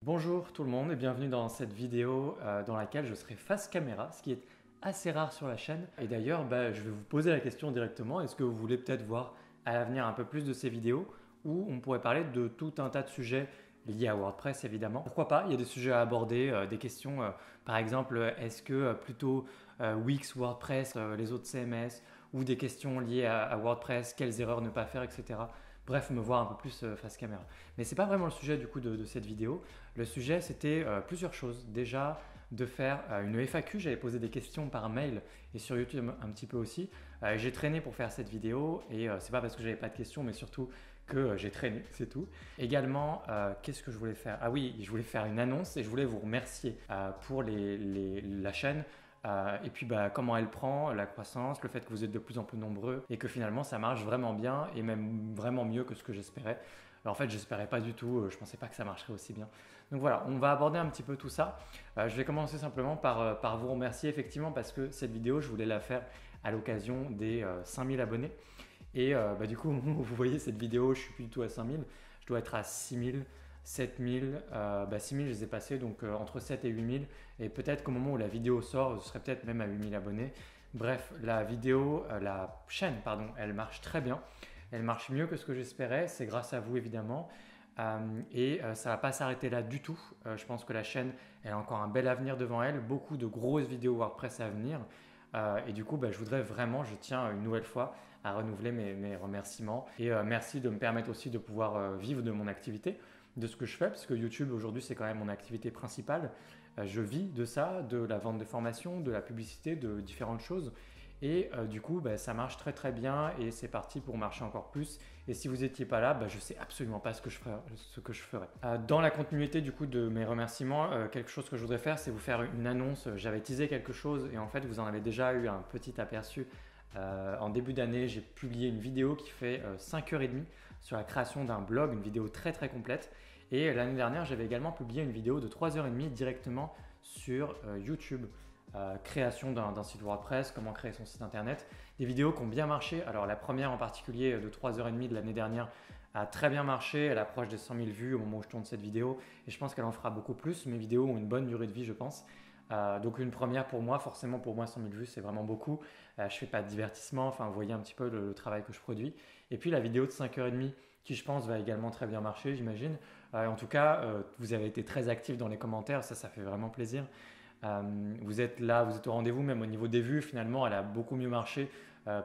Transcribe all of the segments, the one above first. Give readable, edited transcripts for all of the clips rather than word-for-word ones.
Bonjour tout le monde et bienvenue dans cette vidéo dans laquelle je serai face caméra, ce qui est assez rare sur la chaîne. Et d'ailleurs, je vais vous poser la question directement, est-ce que vous voulez peut-être voir à l'avenir un peu plus de ces vidéos où on pourrait parler de tout un tas de sujets liés à WordPress évidemment. Pourquoi pas, il y a des sujets à aborder, des questions par exemple, est-ce que plutôt Wix, WordPress, les autres CMS ou des questions liées à WordPress, quelles erreurs ne pas faire, etc. Bref, me voir un peu plus face caméra. Mais ce n'est pas vraiment le sujet du coup de cette vidéo. Le sujet c'était plusieurs choses. Déjà de faire une FAQ, j'avais posé des questions par mail et sur YouTube un petit peu aussi. J'ai traîné pour faire cette vidéo et c'est pas parce que j'avais pas de questions mais surtout que j'ai traîné, c'est tout. Également, qu'est-ce que je voulais faire? Ah oui, je voulais faire une annonce et je voulais vous remercier pour la chaîne. Et puis comment elle prend, la croissance, le fait que vous êtes de plus en plus nombreux et que finalement ça marche vraiment bien et même vraiment mieux que ce que j'espérais. Alors en fait, j'espérais pas du tout, je pensais pas que ça marcherait aussi bien. Donc voilà, on va aborder un petit peu tout ça. Je vais commencer simplement par vous remercier effectivement parce que cette vidéo, je voulais la faire à l'occasion des 5000 abonnés. Et du coup, vous voyez cette vidéo, je suis plus du tout à 5000, je dois être à 6000. 7000, 6000 je les ai passés, donc entre 7 et 8000 et peut-être qu'au moment où la vidéo sort, ce serait peut-être même à 8000 abonnés. Bref, la chaîne, pardon, elle marche très bien, elle marche mieux que ce que j'espérais, c'est grâce à vous évidemment et ça ne va pas s'arrêter là du tout. Je pense que la chaîne, elle a encore un bel avenir devant elle, beaucoup de grosses vidéos WordPress à venir et du coup, je voudrais vraiment, je tiens une nouvelle fois à renouveler mes remerciements et merci de me permettre aussi de pouvoir vivre de mon activité, de ce que je fais, parce que YouTube aujourd'hui c'est quand même mon activité principale. Je vis de ça, de la vente de formation, de la publicité, de différentes choses. Et du coup, ça marche très très bien et c'est parti pour marcher encore plus. Et si vous n'étiez pas là, je ne sais absolument pas ce que je ferais. Dans la continuité du coup de mes remerciements, quelque chose que je voudrais faire, c'est vous faire une annonce. J'avais teasé quelque chose et en fait vous en avez déjà eu un petit aperçu. En début d'année, j'ai publié une vidéo qui fait 5h30 sur la création d'un blog, une vidéo très très complète. Et l'année dernière, j'avais également publié une vidéo de 3h30 directement sur YouTube. Création d'un site WordPress, comment créer son site internet. Des vidéos qui ont bien marché. Alors la première en particulier de 3h30 de l'année dernière a très bien marché. Elle approche des 100 000 vues au moment où je tourne cette vidéo. Et je pense qu'elle en fera beaucoup plus. Mes vidéos ont une bonne durée de vie, je pense. Donc une première pour moi, forcément pour moi 100 000 vues c'est vraiment beaucoup. Je ne fais pas de divertissement, enfin vous voyez un petit peu le travail que je produis. Et puis la vidéo de 5h30 qui je pense va également très bien marcher j'imagine. En tout cas, vous avez été très actifs dans les commentaires, ça fait vraiment plaisir. Vous êtes là, vous êtes au rendez-vous, même au niveau des vues finalement elle a beaucoup mieux marché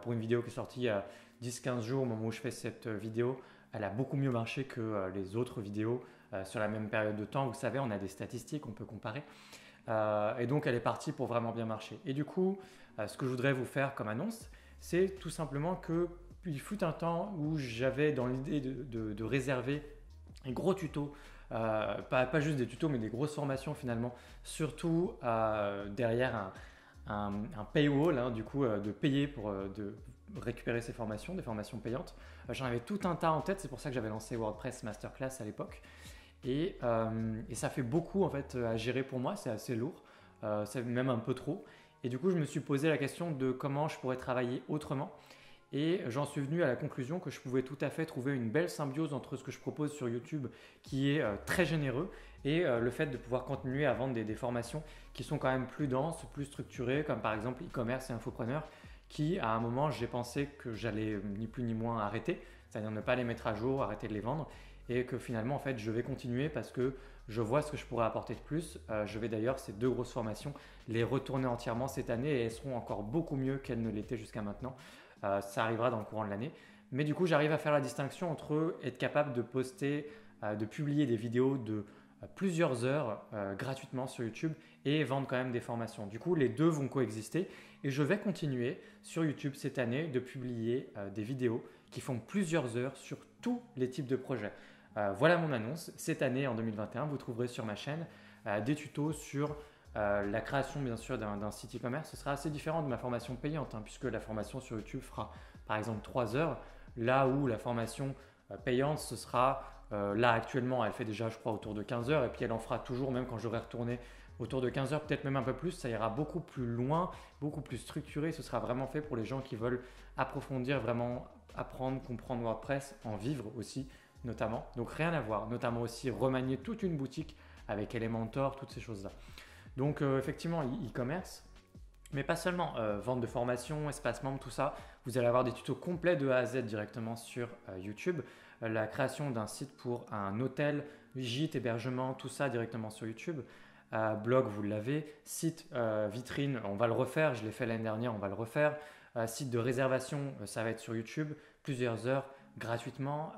pour une vidéo qui est sortie il y a 10-15 jours au moment où je fais cette vidéo. Elle a beaucoup mieux marché que les autres vidéos sur la même période de temps. Vous savez, on a des statistiques, on peut comparer. Et donc elle est partie pour vraiment bien marcher. Et du coup, ce que je voudrais vous faire comme annonce, c'est tout simplement qu'il fut un temps où j'avais dans l'idée de réserver un gros tuto, pas juste des tutos mais des grosses formations finalement, surtout derrière un paywall, du coup de payer pour de récupérer ces formations, des formations payantes. J'en avais tout un tas en tête, c'est pour ça que j'avais lancé WordPress Masterclass à l'époque. Et ça fait beaucoup en fait à gérer pour moi, c'est assez lourd, c'est même un peu trop. Et du coup, je me suis posé la question de comment je pourrais travailler autrement. Et j'en suis venu à la conclusion que je pouvais tout à fait trouver une belle symbiose entre ce que je propose sur YouTube, qui est très généreux, et le fait de pouvoir continuer à vendre des formations qui sont quand même plus denses, plus structurées, comme par exemple e-commerce et infopreneur, qui à un moment j'ai pensé que j'allais ni plus ni moins arrêter, c'est-à-dire ne pas les mettre à jour, arrêter de les vendre. Et que finalement en fait je vais continuer parce que je vois ce que je pourrais apporter de plus. Je vais d'ailleurs ces deux grosses formations les retourner entièrement cette année et elles seront encore beaucoup mieux qu'elles ne l'étaient jusqu'à maintenant. Ça arrivera dans le courant de l'année. Mais du coup j'arrive à faire la distinction entre être capable de poster, de publier des vidéos de plusieurs heures gratuitement sur YouTube et vendre quand même des formations. Du coup les deux vont coexister et je vais continuer sur YouTube cette année de publier des vidéos qui font plusieurs heures sur tous les types de projets. Voilà mon annonce. Cette année, en 2021, vous trouverez sur ma chaîne des tutos sur la création bien sûr d'un site e-commerce. Ce sera assez différent de ma formation payante puisque la formation sur YouTube fera par exemple 3 heures, là où la formation payante, ce sera là actuellement, elle fait déjà je crois autour de 15 heures et puis elle en fera toujours même quand j'aurai retourné autour de 15 heures, peut-être même un peu plus. Ça ira beaucoup plus loin, beaucoup plus structuré. Ce sera vraiment fait pour les gens qui veulent approfondir, vraiment apprendre, comprendre WordPress, en vivre aussi notamment. Donc rien à voir, notamment aussi remanier toute une boutique avec Elementor, toutes ces choses-là. Donc effectivement, e-commerce, mais pas seulement. Vente de formation, espace membre, tout ça. Vous allez avoir des tutos complets de A à Z directement sur YouTube. La création d'un site pour un hôtel, gîte, hébergement, tout ça directement sur YouTube. Blog, vous l'avez. Site, vitrine, on va le refaire. Je l'ai fait l'année dernière, on va le refaire. Site de réservation, ça va être sur YouTube. Plusieurs heures gratuitement.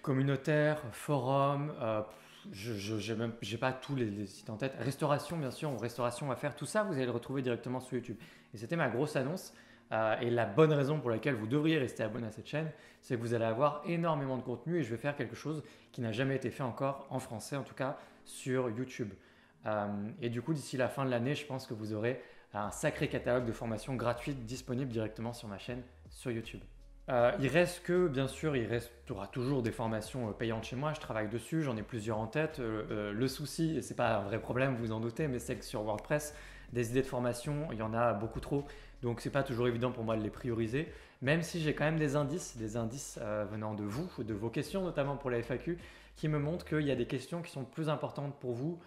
Communautaire, forum, je n'ai pas tous les sites en tête. Restauration, bien sûr, restauration à faire. Tout ça, vous allez le retrouver directement sur YouTube. Et c'était ma grosse annonce. Et la bonne raison pour laquelle vous devriez rester abonné à cette chaîne, c'est que vous allez avoir énormément de contenu et je vais faire quelque chose qui n'a jamais été fait encore en français, en tout cas sur YouTube. Et du coup, d'ici la fin de l'année, je pense que vous aurez un sacré catalogue de formations gratuites disponibles directement sur ma chaîne sur YouTube. Il reste que, bien sûr, il restera toujours des formations payantes chez moi. Je travaille dessus, j'en ai plusieurs en tête. Le souci, et ce n'est pas un vrai problème, vous vous en doutez, mais c'est que sur WordPress, des idées de formation, il y en a beaucoup trop. Donc, ce n'est pas toujours évident pour moi de les prioriser. Même si j'ai quand même des indices venant de vous, de vos questions, notamment pour la FAQ, qui me montrent qu'il y a des questions qui sont plus importantes pour vous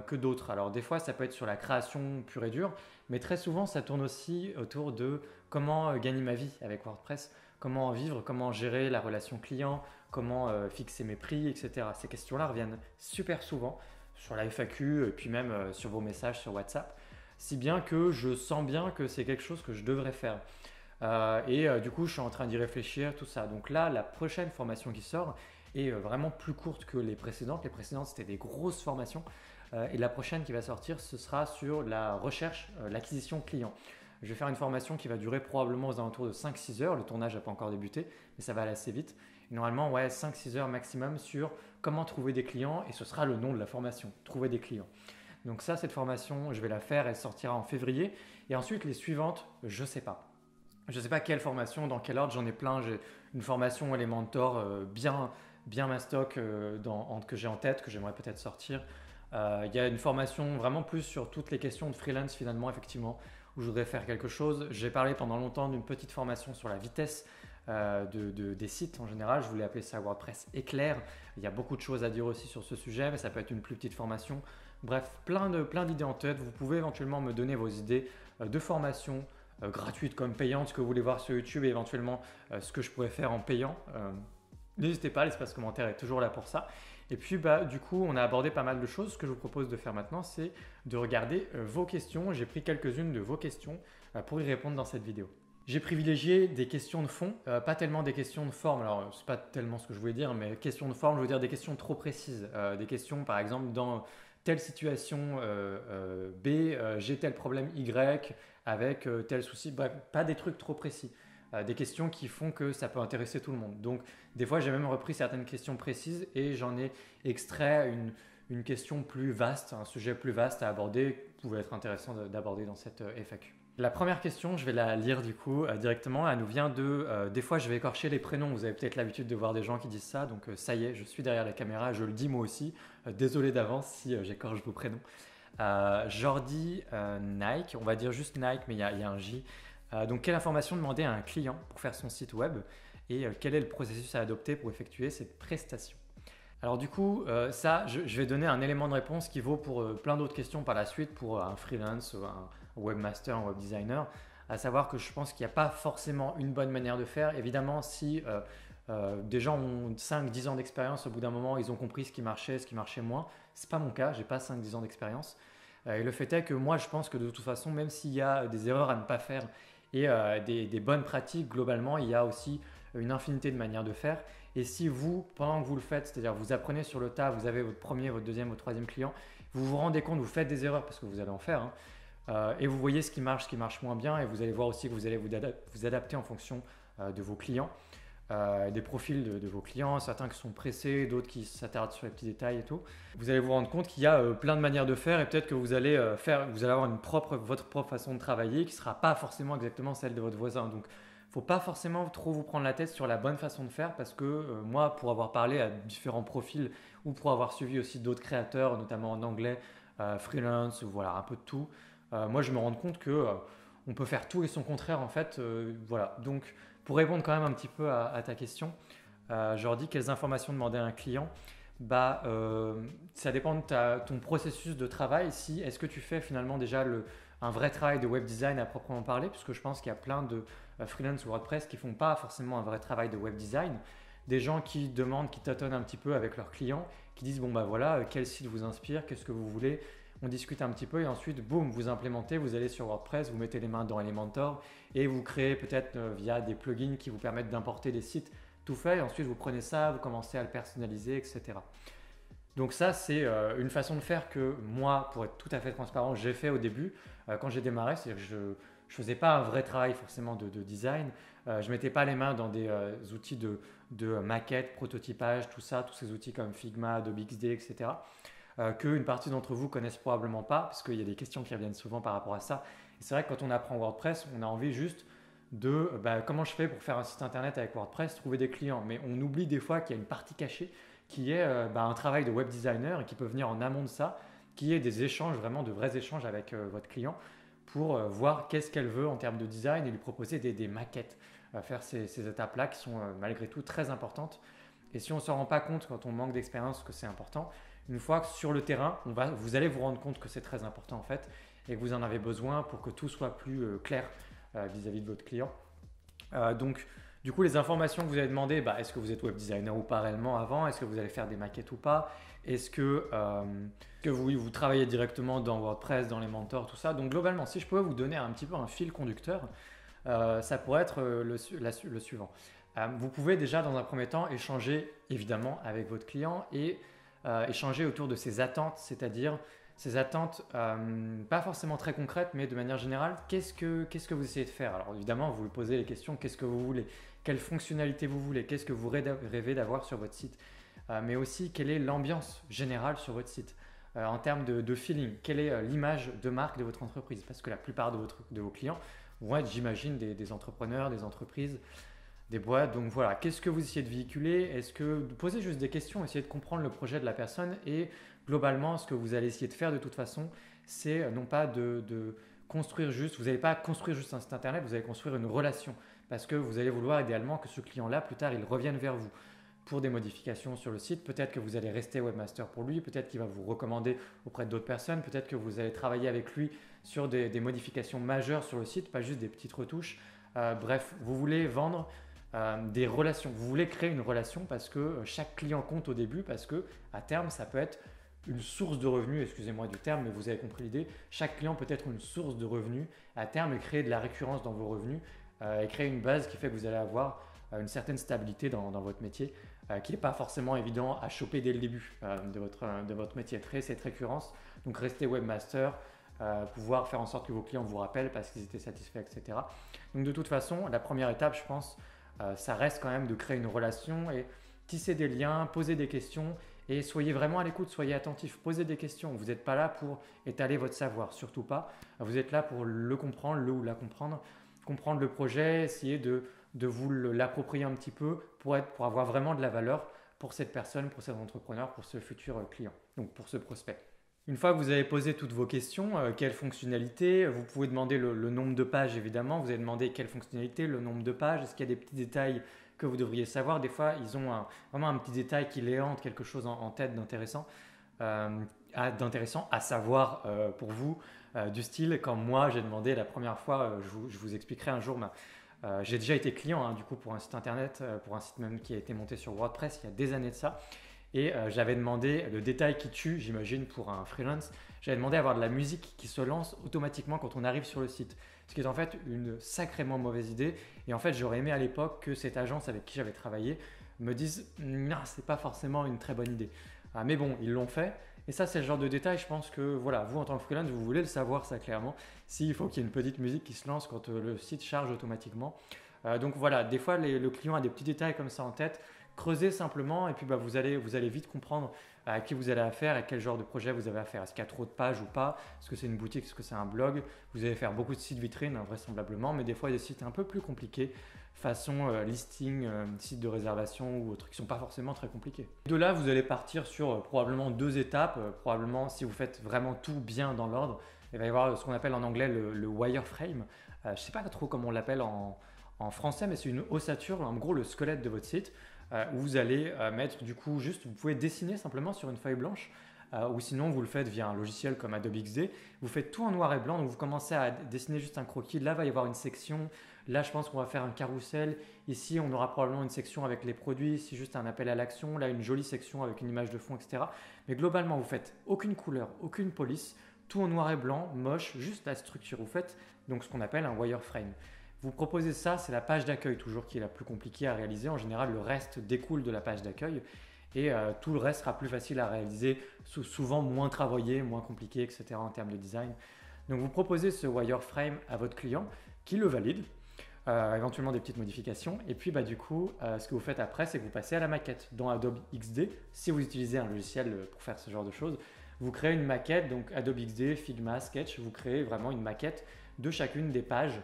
que d'autres. Alors, des fois, ça peut être sur la création pure et dure, mais très souvent, ça tourne aussi autour de comment gagner ma vie avec WordPress. Comment vivre, comment gérer la relation client, comment fixer mes prix, etc. Ces questions-là reviennent super souvent sur la FAQ et puis même sur vos messages sur WhatsApp, si bien que je sens bien que c'est quelque chose que je devrais faire. Du coup, je suis en train d'y réfléchir, tout ça. Donc là, la prochaine formation qui sort est vraiment plus courte que les précédentes. Les précédentes, c'était des grosses formations. Et la prochaine qui va sortir, ce sera sur la recherche, l'acquisition client. Je vais faire une formation qui va durer probablement aux alentours de 5-6 heures. Le tournage n'a pas encore débuté, mais ça va aller assez vite. Et normalement, 5-6 heures maximum sur comment trouver des clients. Et ce sera le nom de la formation, trouver des clients. Donc ça, cette formation, je vais la faire. Elle sortira en février. Et ensuite, les suivantes, je ne sais pas. Je ne sais pas quelle formation, dans quel ordre. J'en ai plein. J'ai une formation Elementor bien mastoc que j'ai en tête, que j'aimerais peut-être sortir. Il y a une formation vraiment plus sur toutes les questions de freelance finalement, effectivement, où je voudrais faire quelque chose. J'ai parlé pendant longtemps d'une petite formation sur la vitesse des sites en général. Je voulais appeler ça WordPress éclair. Il y a beaucoup de choses à dire aussi sur ce sujet, mais ça peut être une plus petite formation. Bref, plein d'idées en tête. Vous pouvez éventuellement me donner vos idées de formation gratuites comme payantes, ce que vous voulez voir sur YouTube et éventuellement ce que je pourrais faire en payant. N'hésitez pas, l'espace commentaire est toujours là pour ça. Et puis, du coup, on a abordé pas mal de choses. Ce que je vous propose de faire maintenant, c'est de regarder vos questions. J'ai pris quelques-unes de vos questions pour y répondre dans cette vidéo. J'ai privilégié des questions de fond, pas tellement des questions de forme. Alors, ce n'est pas tellement ce que je voulais dire, mais questions de forme, je veux dire des questions trop précises. Des questions, par exemple, dans telle situation B, j'ai tel problème Y avec tel souci. Bref, pas des trucs trop précis. Des questions qui font que ça peut intéresser tout le monde. Donc, des fois, j'ai même repris certaines questions précises et j'en ai extrait une question plus vaste, un sujet plus vaste à aborder, qui pouvait être intéressant d'aborder dans cette FAQ. La première question, je vais la lire du coup directement. Elle nous vient de des fois, je vais écorcher les prénoms. Vous avez peut-être l'habitude de voir des gens qui disent ça. Donc, ça y est, je suis derrière la caméra. Je le dis moi aussi. Désolé d'avance si j'écorche vos prénoms. Jordi Nike, on va dire juste Nike, mais il y a un J. Donc, quelle information demander à un client pour faire son site web et quel est le processus à adopter pour effectuer cette prestation? Alors du coup, je vais donner un élément de réponse qui vaut pour plein d'autres questions par la suite pour un freelance, un webmaster, un web designer, à savoir que je pense qu'il n'y a pas forcément une bonne manière de faire. Évidemment, si des gens ont 5-10 ans d'expérience, au bout d'un moment, ils ont compris ce qui marchait moins. Ce n'est pas mon cas, je n'ai pas 5-10 ans d'expérience. Et le fait est que moi, je pense que de toute façon, même s'il y a des erreurs à ne pas faire et des bonnes pratiques, globalement, il y a aussi une infinité de manières de faire. Et si vous, pendant que vous le faites, c'est-à-dire vous apprenez sur le tas, vous avez votre premier, votre deuxième, votre troisième client, vous vous rendez compte, vous faites des erreurs parce que vous allez en faire, et vous voyez ce qui marche moins bien, et vous allez voir aussi que vous allez vous adapter en fonction de vos clients, des profils de vos clients, certains qui sont pressés, d'autres qui s'attardent sur les petits détails et tout. Vous allez vous rendre compte qu'il y a plein de manières de faire et peut-être que vous allez avoir votre propre façon de travailler qui ne sera pas forcément exactement celle de votre voisin. Donc, il ne faut pas forcément trop vous prendre la tête sur la bonne façon de faire parce que moi, pour avoir parlé à différents profils ou pour avoir suivi aussi d'autres créateurs, notamment en anglais, freelance, voilà, un peu de tout, moi, je me rends compte qu'on peut faire tout et son contraire en fait. Voilà. Donc, pour répondre quand même un petit peu à ta question, Jordi, quelles informations demander à un client? ça dépend de ton processus de travail. Si est-ce que tu fais finalement déjà un vrai travail de web design à proprement parler, puisque je pense qu'il y a plein de freelance ou WordPress qui font pas forcément un vrai travail de web design. Des gens qui demandent, qui tâtonnent un petit peu avec leurs clients, qui disent bon bah voilà, quel site vous inspire, qu'est-ce que vous voulez. On discute un petit peu et ensuite, boum, vous implémentez, vous allez sur WordPress, vous mettez les mains dans Elementor et vous créez peut-être via des plugins qui vous permettent d'importer des sites tout fait. Et ensuite, vous prenez ça, vous commencez à le personnaliser, etc. Donc ça, c'est une façon de faire que moi, pour être tout à fait transparent, j'ai fait au début quand j'ai démarré. C'est-à-dire que je ne faisais pas un vrai travail forcément de design. Je ne mettais pas les mains dans des outils de maquette, prototypage, tout ça, tous ces outils comme Figma, Adobe XD, etc. Qu'une partie d'entre vous connaissent probablement pas, parce qu'il y a des questions qui reviennent souvent par rapport à ça. Et c'est vrai que quand on apprend WordPress, on a envie juste de comment je fais pour faire un site internet avec WordPress, trouver des clients. Mais on oublie des fois qu'il y a une partie cachée qui est un travail de web designer et qui peut venir en amont de ça, qui est des échanges, vraiment de vrais échanges avec votre client pour voir qu'est-ce qu'elle veut en termes de design et lui proposer des maquettes. Faire ces étapes-là qui sont malgré tout très importantes. Et si on ne se rend pas compte quand on manque d'expérience que c'est important, une fois que sur le terrain, vous allez vous rendre compte que c'est très important en fait et que vous en avez besoin pour que tout soit plus clair vis-à-vis de votre client. Donc, du coup, les informations que vous avez demandées, est-ce que vous êtes web designer ou pas réellement avant? Est-ce que vous allez faire des maquettes ou pas? Est-ce que vous travaillez directement dans WordPress, dans les mentors, tout ça? Donc, globalement, si je pouvais vous donner un petit peu un fil conducteur, ça pourrait être le suivant. Vous pouvez déjà, dans un premier temps, échanger évidemment avec votre client et échanger autour de ses attentes, c'est-à-dire ces attentes, pas forcément très concrètes, mais de manière générale, qu'est-ce que vous essayez de faire? Alors évidemment, vous lui posez les questions, qu'est-ce que vous voulez? Quelle fonctionnalité vous voulez? Qu'est-ce que vous rêvez d'avoir sur votre site? Mais aussi, quelle est l'ambiance générale sur votre site? En termes de feeling, quelle est l'image de marque de votre entreprise? Parce que la plupart de vos clients vont être, j'imagine, des entrepreneurs, des entreprises, des boîtes. Donc voilà, qu'est-ce que vous essayez de véhiculer? Est-ce que posez juste des questions, essayez de comprendre le projet de la personne et globalement, ce que vous allez essayer de faire de toute façon, c'est non pas de construire juste, vous n'allez pas construire juste un site internet, vous allez construire une relation parce que vous allez vouloir idéalement que ce client-là, plus tard, il revienne vers vous pour des modifications sur le site. Peut-être que vous allez rester webmaster pour lui, peut-être qu'il va vous recommander auprès d'autres personnes, peut-être que vous allez travailler avec lui sur des modifications majeures sur le site, pas juste des petites retouches. Bref, vous voulez vendre des relations, vous voulez créer une relation parce que chaque client compte au début, parce que à terme, ça peut être une source de revenus, excusez-moi du terme, mais vous avez compris l'idée. Chaque client peut être une source de revenus à terme et créer de la récurrence dans vos revenus et créer une base qui fait que vous allez avoir une certaine stabilité dans votre métier qui n'est pas forcément évident à choper dès le début de votre métier. Créer cette récurrence, donc rester webmaster, pouvoir faire en sorte que vos clients vous rappellent parce qu'ils étaient satisfaits, etc. Donc de toute façon, la première étape, je pense, ça reste quand même de créer une relation et tisser des liens, poser des questions. Et soyez vraiment à l'écoute, soyez attentifs, posez des questions. Vous n'êtes pas là pour étaler votre savoir, surtout pas. Vous êtes là pour le comprendre, le ou la comprendre le projet, essayer de vous l'approprier un petit peu pour avoir vraiment de la valeur pour cette personne, pour cet entrepreneur, pour ce futur client, donc pour ce prospect. Une fois que vous avez posé toutes vos questions, quelles fonctionnalités, vous pouvez demander le nombre de pages évidemment, vous avez demandé quelle fonctionnalité, le nombre de pages, est-ce qu'il y a des petits détails que vous devriez savoir. Des fois, ils ont vraiment un petit détail qui les hante, quelque chose en tête d'intéressant à savoir pour vous, du style, quand moi j'ai demandé la première fois, je vous expliquerai un jour, j'ai déjà été client du coup pour un site internet, pour un site même qui a été monté sur WordPress il y a des années de ça. Et j'avais demandé le détail qui tue, j'imagine, pour un freelance. J'avais demandé à avoir de la musique qui se lance automatiquement quand on arrive sur le site. Ce qui est en fait une sacrément mauvaise idée. Et en fait, j'aurais aimé à l'époque que cette agence avec qui j'avais travaillé me dise non, c'est pas forcément une très bonne idée. Mais bon, ils l'ont fait. Et ça, c'est le genre de détail, je pense que voilà, vous en tant que freelance, vous voulez le savoir ça clairement. S'il faut qu'il y ait une petite musique qui se lance quand le site charge automatiquement. Donc voilà, des fois, le client a des petits détails comme ça en tête. Creusez simplement et puis vous allez vite comprendre à qui vous avez affaire et quel genre de projet vous avez affaire. Est-ce qu'il y a trop de pages ou pas? Est-ce que c'est une boutique? Est-ce que c'est un blog? Vous allez faire beaucoup de sites vitrines vraisemblablement, mais des fois il y a des sites un peu plus compliqués, façon listing, site de réservation ou autres, qui ne sont pas forcément très compliqués. De là, vous allez partir sur probablement 2 étapes. Probablement, si vous faites vraiment tout bien dans l'ordre, il va y avoir ce qu'on appelle en anglais le wireframe. Je ne sais pas trop comment on l'appelle en français, mais c'est une ossature, en gros le squelette de votre site. où vous allez mettre du coup juste, vous pouvez dessiner simplement sur une feuille blanche. Ou sinon vous le faites via un logiciel comme Adobe XD, vous faites tout en noir et blanc, donc vous commencez à dessiner juste un croquis, là il va y avoir une section, là je pense qu'on va faire un carrousel, ici on aura probablement une section avec les produits, ici juste un appel à l'action, là une jolie section avec une image de fond, etc. Mais globalement vous faites aucune couleur, aucune police, tout en noir et blanc, moche, juste la structure, vous faites donc ce qu'on appelle un wireframe. Vous proposez ça, c'est la page d'accueil toujours qui est la plus compliquée à réaliser, en général le reste découle de la page d'accueil. Et tout le reste sera plus facile à réaliser, souvent moins travaillé, moins compliqué, etc. en termes de design. Donc vous proposez ce wireframe à votre client qui le valide, éventuellement des petites modifications. Et puis du coup, ce que vous faites après, c'est que vous passez à la maquette. Dans Adobe XD, si vous utilisez un logiciel pour faire ce genre de choses, vous créez une maquette, donc Adobe XD, Figma, Sketch, vous créez vraiment une maquette de chacune des pages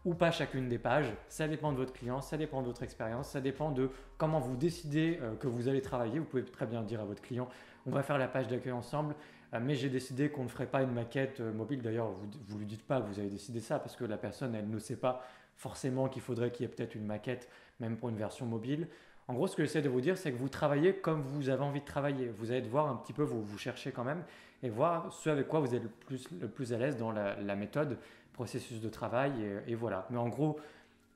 ou pas chacune des pages. Ça dépend de votre client, ça dépend de votre expérience, ça dépend de comment vous décidez que vous allez travailler. Vous pouvez très bien dire à votre client, on va faire la page d'accueil ensemble, mais j'ai décidé qu'on ne ferait pas une maquette mobile. D'ailleurs, vous ne lui dites pas que vous avez décidé ça parce que la personne, elle ne sait pas forcément qu'il faudrait qu'il y ait peut-être une maquette, même pour une version mobile. En gros, ce que j'essaie de vous dire, c'est que vous travaillez comme vous avez envie de travailler. Vous allez devoir un petit peu vous chercher quand même et voir ce avec quoi vous êtes le plus à l'aise dans la méthode, processus de travail et voilà. Mais en gros,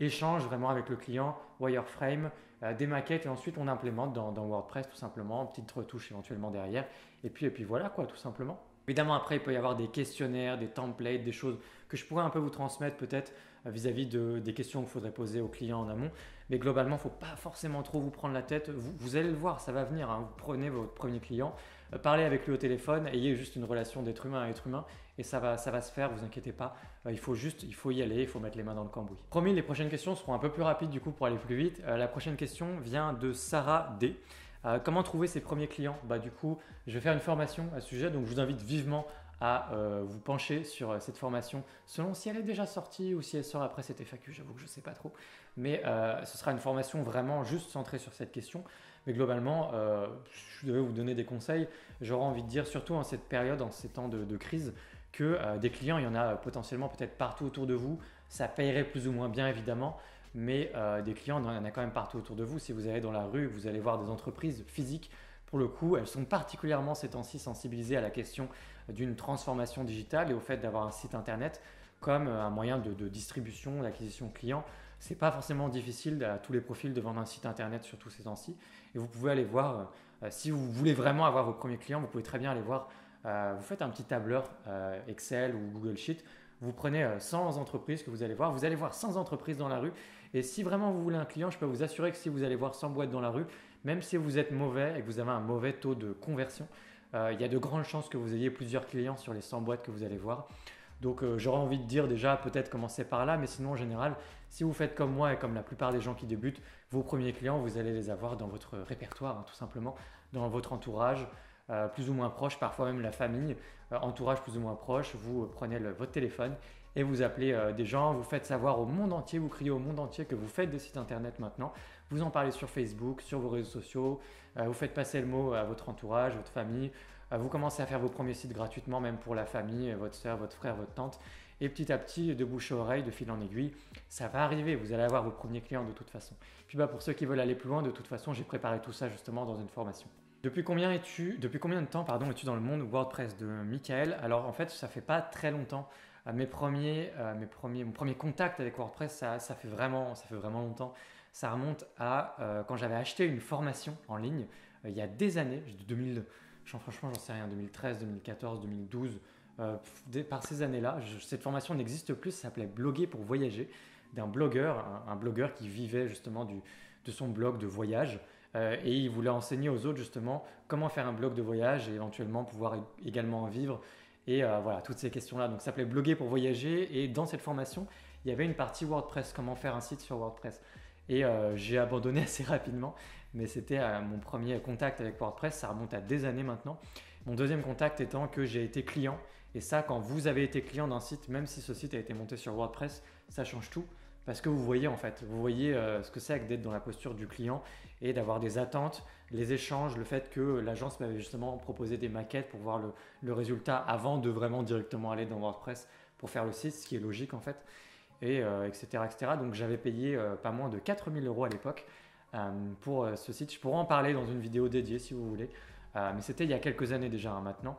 échange vraiment avec le client, wireframe, des maquettes et ensuite on implémente dans WordPress tout simplement, petite retouche éventuellement derrière et puis voilà quoi tout simplement. Évidemment après il peut y avoir des questionnaires, des templates, des choses que je pourrais un peu vous transmettre peut-être vis-à-vis des questions qu'il faudrait poser aux clients en amont. Mais globalement, il ne faut pas forcément trop vous prendre la tête. Vous allez le voir, ça va venir. Vous prenez votre premier client, parlez avec lui au téléphone, ayez juste une relation d'être humain à être humain et ça va se faire, vous inquiétez pas. Il faut y aller, il faut mettre les mains dans le cambouis. Promis, les prochaines questions seront un peu plus rapides du coup pour aller plus vite. La prochaine question vient de Sarah D. Comment trouver ses premiers clients? Du coup, je vais faire une formation à ce sujet, donc je vous invite vivement à vous pencher sur cette formation selon si elle est déjà sortie ou si elle sort après cette FAQ, j'avoue que je ne sais pas trop. Mais ce sera une formation vraiment juste centrée sur cette question. Mais globalement, je devais vous donner des conseils. J'aurais envie de dire, surtout en cette période, en ces temps de crise, que des clients, il y en a potentiellement peut-être partout autour de vous. Ça payerait plus ou moins bien évidemment, mais des clients, il y en a quand même partout autour de vous. Si vous allez dans la rue, vous allez voir des entreprises physiques. Pour le coup, elles sont particulièrement ces temps-ci sensibilisées à la question d'une transformation digitale et au fait d'avoir un site internet comme un moyen de distribution, d'acquisition client. Ce n'est pas forcément difficile à tous les profils de vendre un site internet sur tous ces temps-ci. Et vous pouvez aller voir, si vous voulez vraiment avoir vos premiers clients, vous pouvez très bien aller voir, vous faites un petit tableur Excel ou Google Sheet, vous prenez 100 entreprises que vous allez voir 100 entreprises dans la rue. Et si vraiment vous voulez un client, je peux vous assurer que si vous allez voir 100 boîtes dans la rue, même si vous êtes mauvais et que vous avez un mauvais taux de conversion, il y a de grandes chances que vous ayez plusieurs clients sur les 100 boîtes que vous allez voir. Donc j'aurais envie de dire déjà peut-être commencer par là, mais sinon en général, si vous faites comme moi et comme la plupart des gens qui débutent, vos premiers clients, vous allez les avoir dans votre répertoire, tout simplement, dans votre entourage, plus ou moins proche, parfois même la famille, entourage plus ou moins proche, vous prenez votre téléphone et vous appelez des gens, vous faites savoir au monde entier, vous criez au monde entier que vous faites des sites internet maintenant, vous en parlez sur Facebook, sur vos réseaux sociaux, vous faites passer le mot à votre entourage, votre famille, vous commencez à faire vos premiers sites gratuitement, même pour la famille, votre soeur, votre frère, votre tante. Et petit à petit, de bouche à oreille, de fil en aiguille, ça va arriver. Vous allez avoir vos premiers clients de toute façon. Puis pour ceux qui veulent aller plus loin, de toute façon, j'ai préparé tout ça justement dans une formation. Depuis combien de temps es-tu dans le monde WordPress de Michael? Alors en fait, ça fait pas très longtemps. Mon premier contact avec WordPress, ça fait vraiment longtemps. Ça remonte à quand j'avais acheté une formation en ligne il y a des années, franchement, j'en sais rien, 2013, 2014, 2012, par ces années-là. Cette formation n'existe plus, ça s'appelait Bloguer pour voyager, d'un blogueur, un blogueur qui vivait justement de son blog de voyage. Et il voulait enseigner aux autres justement comment faire un blog de voyage et éventuellement pouvoir également en vivre. Et voilà, toutes ces questions-là. Donc ça s'appelait Bloguer pour voyager. Et dans cette formation, il y avait une partie WordPress, comment faire un site sur WordPress. Et j'ai abandonné assez rapidement, mais c'était mon premier contact avec WordPress, ça remonte à des années maintenant. Mon deuxième contact étant que j'ai été client, et ça quand vous avez été client d'un site, même si ce site a été monté sur WordPress, ça change tout, parce que vous voyez ce que c'est d'être dans la posture du client et d'avoir des attentes, les échanges, le fait que l'agence m'avait justement proposé des maquettes pour voir le résultat avant de vraiment directement aller dans WordPress pour faire le site, ce qui est logique en fait. Et etc., etc. Donc j'avais payé pas moins de 4 000 € à l'époque pour ce site. Je pourrais en parler dans une vidéo dédiée si vous voulez, mais c'était il y a quelques années déjà maintenant.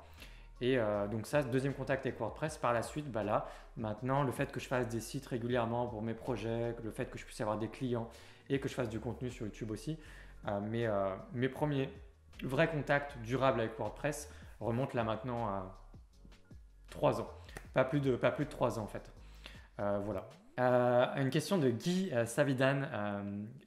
Et donc ça, deuxième contact avec WordPress. Par la suite, là, maintenant, le fait que je fasse des sites régulièrement pour mes projets, le fait que je puisse avoir des clients et que je fasse du contenu sur YouTube aussi, mes premiers vrais contacts durables avec WordPress remontent là maintenant à 3 ans. Pas plus de 3 ans en fait. Voilà. Une question de Guy Savidan,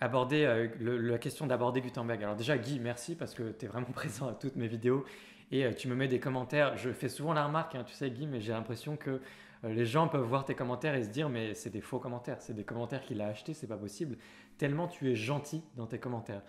la question d'aborder Gutenberg. Alors déjà Guy, merci parce que tu es vraiment présent à toutes mes vidéos et tu me mets des commentaires. Je fais souvent la remarque, hein, tu sais Guy, mais j'ai l'impression que les gens peuvent voir tes commentaires et se dire mais c'est des faux commentaires, c'est des commentaires qu'il a achetés, c'est pas possible. Tellement tu es gentil dans tes commentaires.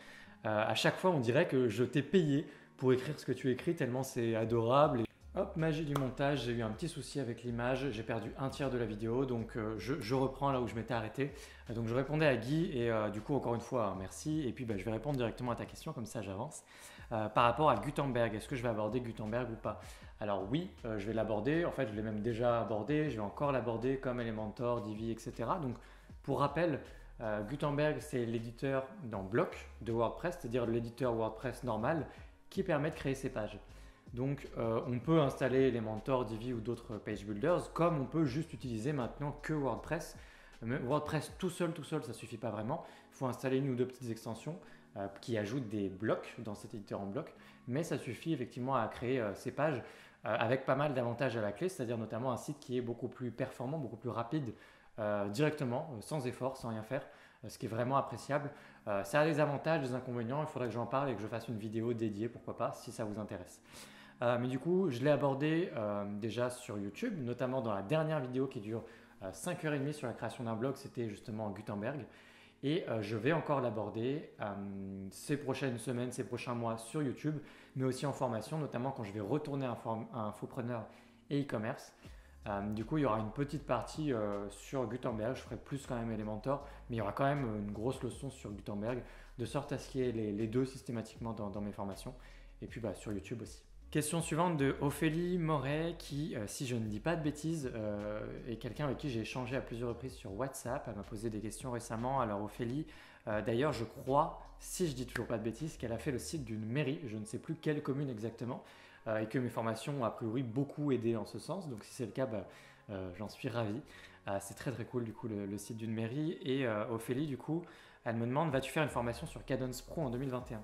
À chaque fois on dirait que je t'ai payé pour écrire ce que tu écris, tellement c'est adorable. Hop, magie du montage, j'ai eu un petit souci avec l'image, j'ai perdu un tiers de la vidéo, donc je reprends là où je m'étais arrêté. Donc je répondais à Guy et du coup encore une fois merci, et puis je vais répondre directement à ta question, comme ça j'avance. Par rapport à Gutenberg, est-ce que je vais aborder Gutenberg ou pas? Alors oui, je vais l'aborder, en fait je l'ai même déjà abordé, je vais encore l'aborder comme Elementor, Divi, etc. Donc pour rappel, Gutenberg c'est l'éditeur dans bloc de WordPress, c'est-à-dire l'éditeur WordPress normal qui permet de créer ses pages. Donc on peut installer Elementor, Divi ou d'autres page builders, comme on peut juste utiliser maintenant que WordPress. Mais WordPress tout seul, ça ne suffit pas vraiment. Il faut installer une ou deux petites extensions qui ajoutent des blocs dans cet éditeur en bloc. Mais ça suffit effectivement à créer ces pages avec pas mal d'avantages à la clé, c'est-à-dire notamment un site qui est beaucoup plus performant, beaucoup plus rapide directement, sans effort, sans rien faire, ce qui est vraiment appréciable. Ça a des avantages, des inconvénients, il faudrait que j'en parle et que je fasse une vidéo dédiée, pourquoi pas, si ça vous intéresse. Mais du coup, je l'ai abordé déjà sur YouTube, notamment dans la dernière vidéo qui dure 5h30 sur la création d'un blog, c'était justement Gutenberg. Et je vais encore l'aborder ces prochaines semaines, ces prochains mois sur YouTube, mais aussi en formation, notamment quand je vais retourner à infopreneur et e-commerce. Du coup, il y aura une petite partie sur Gutenberg, je ferai plus quand même Elementor, mais il y aura quand même une grosse leçon sur Gutenberg, de sorte à ce qu'il y ait les deux systématiquement dans mes formations, et puis sur YouTube aussi. Question suivante de Ophélie Moret qui, si je ne dis pas de bêtises, est quelqu'un avec qui j'ai échangé à plusieurs reprises sur WhatsApp. Elle m'a posé des questions récemment. Alors Ophélie, d'ailleurs je crois, si je dis toujours pas de bêtises, qu'elle a fait le site d'une mairie, je ne sais plus quelle commune exactement, et que mes formations ont a priori beaucoup aidé en ce sens. Donc si c'est le cas, j'en suis ravi. C'est très très cool du coup le site d'une mairie. Et Ophélie du coup, elle me demande, vas-tu faire une formation sur Kadence Pro en 2021?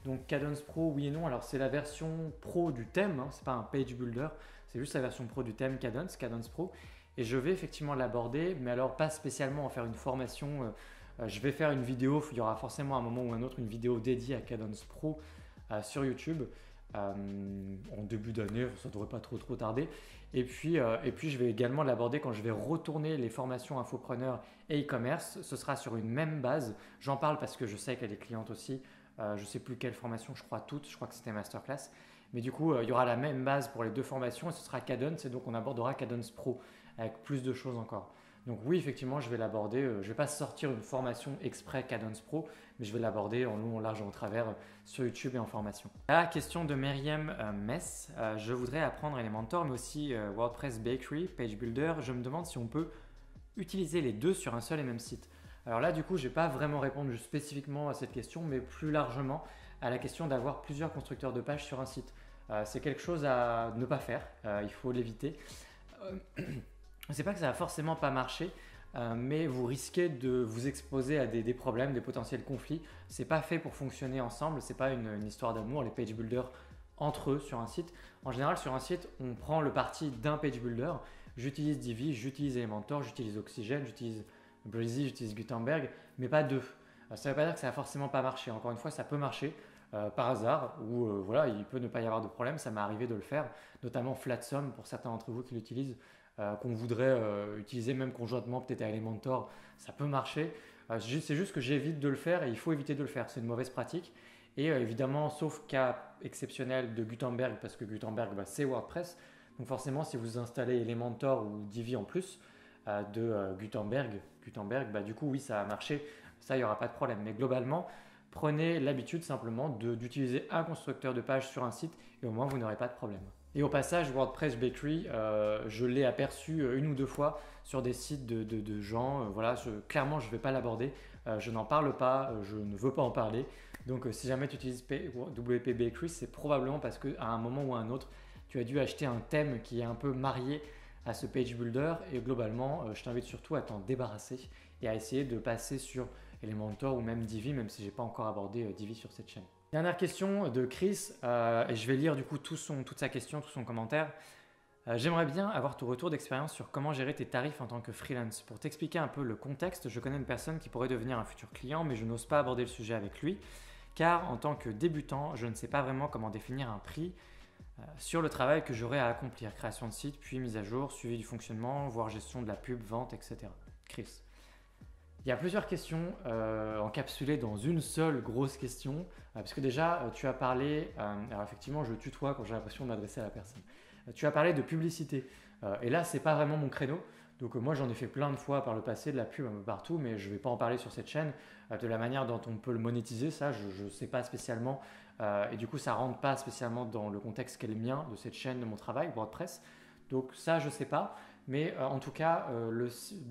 Donc Kadence Pro, oui et non. Alors c'est la version pro du thème, hein, c'est pas un page builder, c'est juste la version pro du thème Kadence Pro. Et je vais effectivement l'aborder, mais alors pas spécialement en faire une formation. Je vais faire une vidéo, il y aura forcément à un moment ou un autre une vidéo dédiée à Kadence Pro sur YouTube en début d'année, ça ne devrait pas trop tarder. Et puis je vais également l'aborder quand je vais retourner les formations infopreneur et e-commerce. Ce sera sur une même base. J'en parle parce que je sais qu'elle est cliente aussi. Je ne sais plus quelle formation, je crois toutes, je crois que c'était Masterclass. Mais du coup, il y aura la même base pour les deux formations et ce sera Kadence et donc on abordera Kadence Pro avec plus de choses encore. Donc oui, effectivement, je vais l'aborder. Je ne vais pas sortir une formation exprès Kadence Pro, mais je vais l'aborder en long, en large et en travers sur YouTube et en formation. La question de Myriam Mess. Je voudrais apprendre Elementor, mais aussi WordPress Bakery, Page Builder. Je me demande si on peut utiliser les deux sur un seul et même site. Alors là, du coup, je ne vais pas vraiment répondre spécifiquement à cette question, mais plus largement à la question d'avoir plusieurs constructeurs de pages sur un site. C'est quelque chose à ne pas faire, il faut l'éviter. C'est pas que ça va forcément pas marcher, mais vous risquez de vous exposer à des problèmes, des potentiels conflits. C'est pas fait pour fonctionner ensemble, c'est pas une histoire d'amour, les page builders entre eux sur un site. En général, sur un site, on prend le parti d'un page builder. J'utilise Divi, j'utilise Elementor, j'utilise Oxygen, j'utilise Breezy, j'utilise Gutenberg, mais pas deux. Ça ne veut pas dire que ça va forcément pas marcher. Encore une fois, ça peut marcher par hasard ou voilà, il peut ne pas y avoir de problème. Ça m'est arrivé de le faire, notamment Flatsum pour certains d'entre vous qui l'utilisent, qu'on voudrait utiliser même conjointement peut-être à Elementor. Ça peut marcher. C'est juste que j'évite de le faire et il faut éviter de le faire. C'est une mauvaise pratique. Et évidemment, sauf cas exceptionnel de Gutenberg, parce que Gutenberg, c'est WordPress. Donc forcément, si vous installez Elementor ou Divi en plus de Gutenberg, du coup, oui, ça a marché. Ça, il n'y aura pas de problème. Mais globalement, prenez l'habitude simplement d'utiliser un constructeur de page sur un site et au moins, vous n'aurez pas de problème. Et au passage, WordPress Bakery, je l'ai aperçu une ou deux fois sur des sites de gens. Voilà, clairement, je ne vais pas l'aborder. Je n'en parle pas, je ne veux pas en parler. Donc, si jamais tu utilises WP Bakery, c'est probablement parce qu'à un moment ou à un autre, tu as dû acheter un thème qui est un peu marié à ce page builder. Et globalement, je t'invite surtout à t'en débarrasser et à essayer de passer sur Elementor ou même Divi, même si je n'ai pas encore abordé Divi sur cette chaîne. Dernière question de Chris, et je vais lire du coup toute sa question, tout son commentaire. J'aimerais bien avoir ton retour d'expérience sur comment gérer tes tarifs en tant que freelance. Pour t'expliquer un peu le contexte, je connais une personne qui pourrait devenir un futur client, mais je n'ose pas aborder le sujet avec lui, car en tant que débutant, je ne sais pas vraiment comment définir un prix sur le travail que j'aurai à accomplir. Création de site, puis mise à jour, suivi du fonctionnement, voire gestion de la pub, vente, etc. Chris. Il y a plusieurs questions encapsulées dans une seule grosse question, parce que déjà, tu as parlé, alors effectivement, je tutoie quand j'ai l'impression de m'adresser à la personne. Tu as parlé de publicité, et là, c'est pas vraiment mon créneau. Donc moi, j'en ai fait plein de fois par le passé, de la pub un peu partout, mais je ne vais pas en parler sur cette chaîne. De la manière dont on peut le monétiser, ça, je ne sais pas spécialement, et du coup, ça ne rentre pas spécialement dans le contexte qu'est le mien, de cette chaîne, de mon travail, WordPress. Donc ça, je ne sais pas, mais en tout cas, le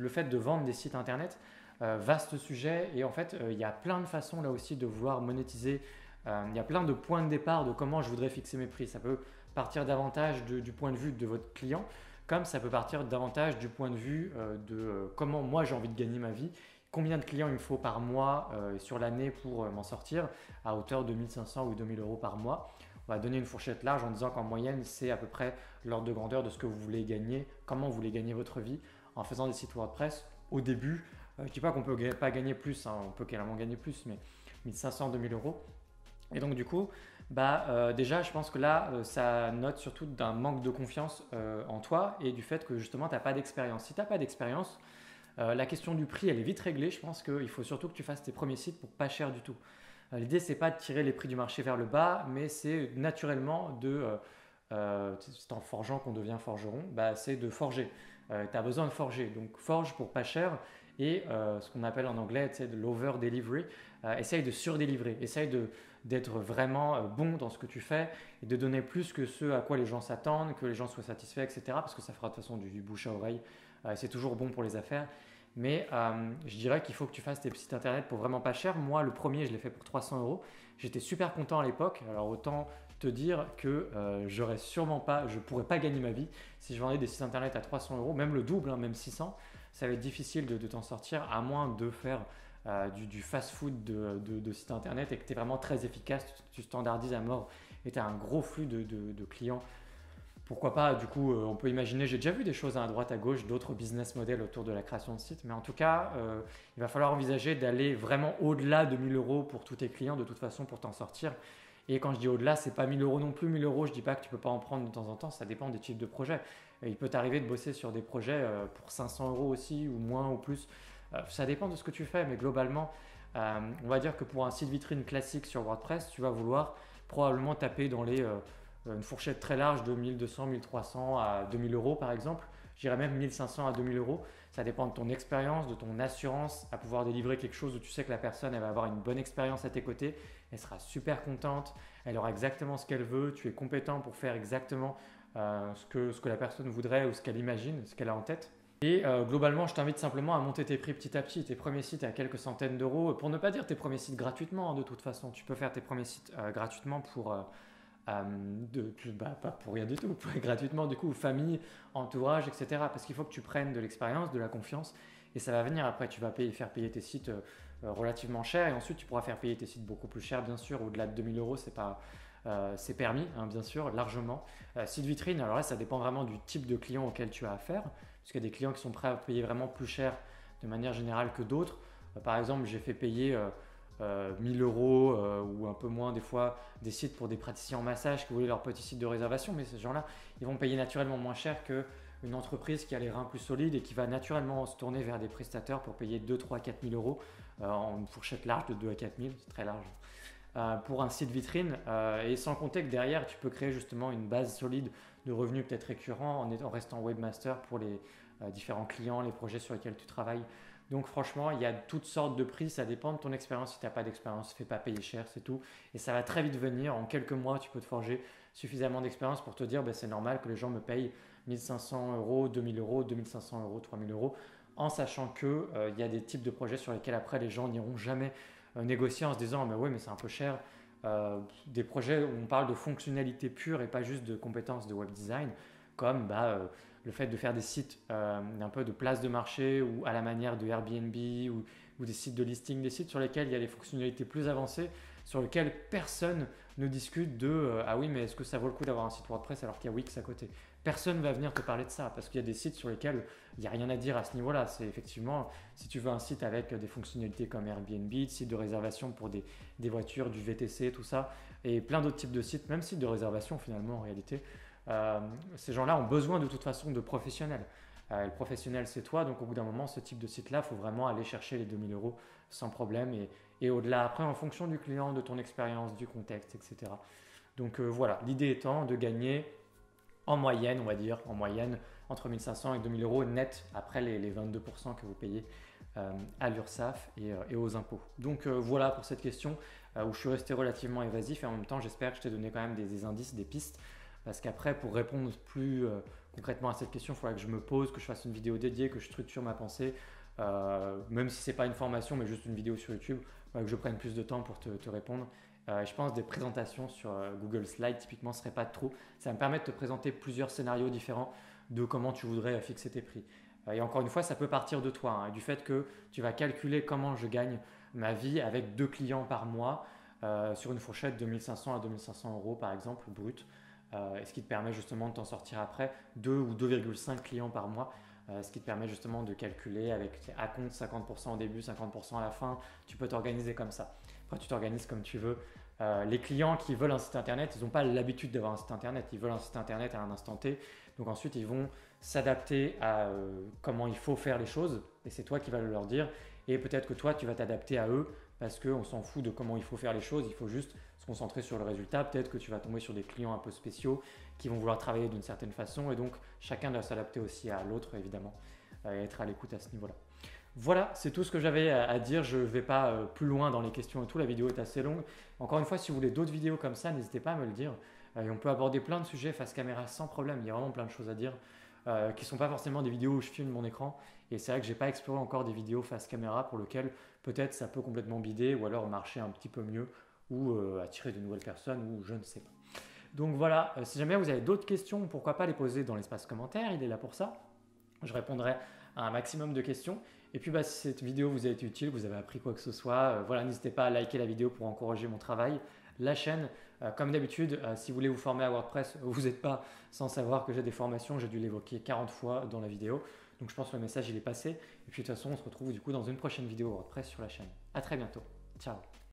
fait de vendre des sites internet, vaste sujet, et en fait il y a plein de façons là aussi de vouloir monétiser. Il y a plein de points de départ de comment je voudrais fixer mes prix. Ça peut partir davantage du point de vue de votre client, comme ça peut partir davantage du point de vue de comment moi j'ai envie de gagner ma vie, combien de clients il me faut par mois sur l'année pour m'en sortir à hauteur de 1500 ou 2000 euros par mois. On va donner une fourchette large en disant qu'en moyenne c'est à peu près l'ordre de grandeur de ce que vous voulez gagner, comment vous voulez gagner votre vie en faisant des sites WordPress au début. Je ne dis pas qu'on ne peut pas gagner plus, hein, on peut carrément gagner plus, mais 1500, 2000 euros. Et donc du coup, déjà je pense que là, ça note surtout d'un manque de confiance en toi et du fait que justement tu n'as pas d'expérience. Si tu n'as pas d'expérience, la question du prix, elle est vite réglée. Je pense qu'il faut surtout que tu fasses tes premiers sites pour pas cher du tout. L'idée, c'est pas de tirer les prix du marché vers le bas, mais c'est naturellement c'est en forgeant qu'on devient forgeron, c'est de forger. Tu as besoin de forger, donc forge pour pas cher et ce qu'on appelle en anglais de l'over-delivery. Essaye de surdélivrer, d'être vraiment bon dans ce que tu fais et de donner plus que ce à quoi les gens s'attendent, que les gens soient satisfaits, etc. Parce que ça fera de toute façon du bouche à oreille. C'est toujours bon pour les affaires. Mais je dirais qu'il faut que tu fasses tes sites internet pour vraiment pas cher. Moi, le premier, je l'ai fait pour 300 euros. J'étais super content à l'époque. Alors autant te dire que je ne pourrais pas gagner ma vie si je vendais des sites internet à 300 euros, même le double, hein, même 600. Ça va être difficile de t'en sortir à moins de faire du fast-food de site internet et que tu es vraiment très efficace, tu standardises à mort et tu as un gros flux de clients. Pourquoi pas, du coup, on peut imaginer, j'ai déjà vu des choses à droite, à gauche, d'autres business models autour de la création de sites, mais en tout cas, il va falloir envisager d'aller vraiment au-delà de 1000 euros pour tous tes clients, de toute façon, pour t'en sortir. Et quand je dis au-delà, c'est pas 1000 euros non plus. 1000 euros, je dis pas que tu peux pas en prendre de temps en temps, ça dépend des types de projets. Il peut t'arriver de bosser sur des projets pour 500 euros aussi, ou moins, ou plus. Ça dépend de ce que tu fais, mais globalement, on va dire que pour un site vitrine classique sur WordPress, tu vas vouloir probablement taper dans une fourchette très large de 1200, 1300 à 2000 euros par exemple. Je dirais même 1500 à 2000 euros. Ça dépend de ton expérience, de ton assurance à pouvoir délivrer quelque chose où tu sais que la personne elle va avoir une bonne expérience à tes côtés. Elle sera super contente, elle aura exactement ce qu'elle veut, tu es compétent pour faire exactement ce que la personne voudrait ou ce qu'elle imagine, ce qu'elle a en tête. Et globalement, je t'invite simplement à monter tes prix petit à petit, tes premiers sites à quelques centaines d'euros, pour ne pas dire tes premiers sites gratuitement, hein, de toute façon. Tu peux faire tes premiers sites gratuitement pas pour rien du tout, gratuitement du coup, famille, entourage, etc. Parce qu'il faut que tu prennes de l'expérience, de la confiance et ça va venir après. Tu vas faire payer tes sites relativement cher et ensuite tu pourras faire payer tes sites beaucoup plus cher, bien sûr. Au-delà de 2000 euros, c'est permis, hein, bien sûr, largement. Site vitrine, alors là, ça dépend vraiment du type de client auquel tu as affaire, parce qu'il y a des clients qui sont prêts à payer vraiment plus cher de manière générale que d'autres. Par exemple, j'ai fait payer 1000 euros ou un peu moins des fois des sites pour des praticiens en massage qui voulaient leur petit site de réservation, mais ces gens-là, ils vont payer naturellement moins cher qu'une entreprise qui a les reins plus solides et qui va naturellement se tourner vers des prestataires pour payer 2, 3, 4 000 euros en une fourchette large de 2 à 4 000, c'est très large. Pour un site vitrine et sans compter que derrière tu peux créer justement une base solide de revenus peut-être récurrents en restant webmaster pour les différents clients, les projets sur lesquels tu travailles. Donc franchement, il y a toutes sortes de prix, ça dépend de ton expérience. Si tu n'as pas d'expérience, fais pas payer cher, c'est tout. Et ça va très vite venir. En quelques mois, tu peux te forger suffisamment d'expérience pour te dire c'est normal que les gens me payent 1500 euros, 2000 euros, 2500 euros, 3000 euros, en sachant qu'il y a des types de projets sur lesquels après les gens n'iront jamais négocier en se disant mais oui mais c'est un peu cher. Des projets où on parle de fonctionnalité pure et pas juste de compétences de web design, comme le fait de faire des sites un peu de place de marché ou à la manière de Airbnb ou des sites de listing, des sites sur lesquels il y a des fonctionnalités plus avancées, sur lesquels personne ne discute de ah oui mais est-ce que ça vaut le coup d'avoir un site WordPress alors qu'il y a Wix à côté. Personne ne va venir te parler de ça parce qu'il y a des sites sur lesquels il n'y a rien à dire à ce niveau-là. C'est effectivement, si tu veux un site avec des fonctionnalités comme Airbnb, des sites de réservation pour des voitures, du VTC, tout ça, et plein d'autres types de sites, même sites de réservation finalement en réalité, ces gens-là ont besoin de toute façon de professionnels. Le professionnel, c'est toi, donc au bout d'un moment, ce type de site-là, il faut vraiment aller chercher les 2000 euros sans problème et au-delà, après, en fonction du client, de ton expérience, du contexte, etc. Donc voilà, l'idée étant de gagner en moyenne, on va dire, en moyenne, entre 1500 et 2000 euros net après les 22% que vous payez à l'URSSAF et aux impôts. Donc voilà pour cette question où je suis resté relativement évasif et en même temps, j'espère que je t'ai donné quand même des indices, des pistes. Parce qu'après, pour répondre plus concrètement à cette question, il faudra que je me pose, que je fasse une vidéo dédiée, que je structure ma pensée, même si ce n'est pas une formation, mais juste une vidéo sur YouTube, que je prenne plus de temps pour te répondre. Je pense des présentations sur Google Slides, typiquement, ne serait pas trop. Ça va me permet de te présenter plusieurs scénarios différents de comment tu voudrais fixer tes prix. Et encore une fois, ça peut partir de toi, et du fait que tu vas calculer comment je gagne ma vie avec 2 clients par mois sur une fourchette de 1500 à 2500 euros par exemple, brut. Ce qui te permet justement de t'en sortir après 2 ou 2,5 clients par mois, ce qui te permet justement de calculer avec à compte 50% au début, 50% à la fin. Tu peux t'organiser comme ça. Après, tu t'organises comme tu veux. Les clients qui veulent un site internet, ils n'ont pas l'habitude d'avoir un site internet. Ils veulent un site internet à un instant T. Donc ensuite, ils vont s'adapter à comment il faut faire les choses. Et c'est toi qui vas leur dire. Et peut-être que toi, tu vas t'adapter à eux parce qu'on s'en fout de comment il faut faire les choses. Il faut juste se concentrer sur le résultat. Peut-être que tu vas tomber sur des clients un peu spéciaux qui vont vouloir travailler d'une certaine façon. Et donc, chacun doit s'adapter aussi à l'autre, évidemment, et être à l'écoute à ce niveau-là. Voilà, c'est tout ce que j'avais à dire. Je ne vais pas plus loin dans les questions et tout. La vidéo est assez longue. Encore une fois, si vous voulez d'autres vidéos comme ça, n'hésitez pas à me le dire. Et on peut aborder plein de sujets face caméra sans problème. Il y a vraiment plein de choses à dire qui ne sont pas forcément des vidéos où je filme mon écran. Et c'est vrai que je n'ai pas exploré encore des vidéos face caméra pour lesquelles peut-être ça peut complètement bider ou alors marcher un petit peu mieux ou attirer de nouvelles personnes ou je ne sais pas. Donc voilà, si jamais vous avez d'autres questions, pourquoi pas les poser dans l'espace commentaire, il est là pour ça. Je répondrai à un maximum de questions. Et puis si cette vidéo vous a été utile, vous avez appris quoi que ce soit, voilà, n'hésitez pas à liker la vidéo pour encourager mon travail. La chaîne, comme d'habitude, si vous voulez vous former à WordPress, vous n'êtes pas sans savoir que j'ai des formations, j'ai dû l'évoquer 40 fois dans la vidéo. Donc je pense que le message il est passé. Et puis de toute façon, on se retrouve du coup dans une prochaine vidéo WordPress sur la chaîne. À très bientôt. Ciao.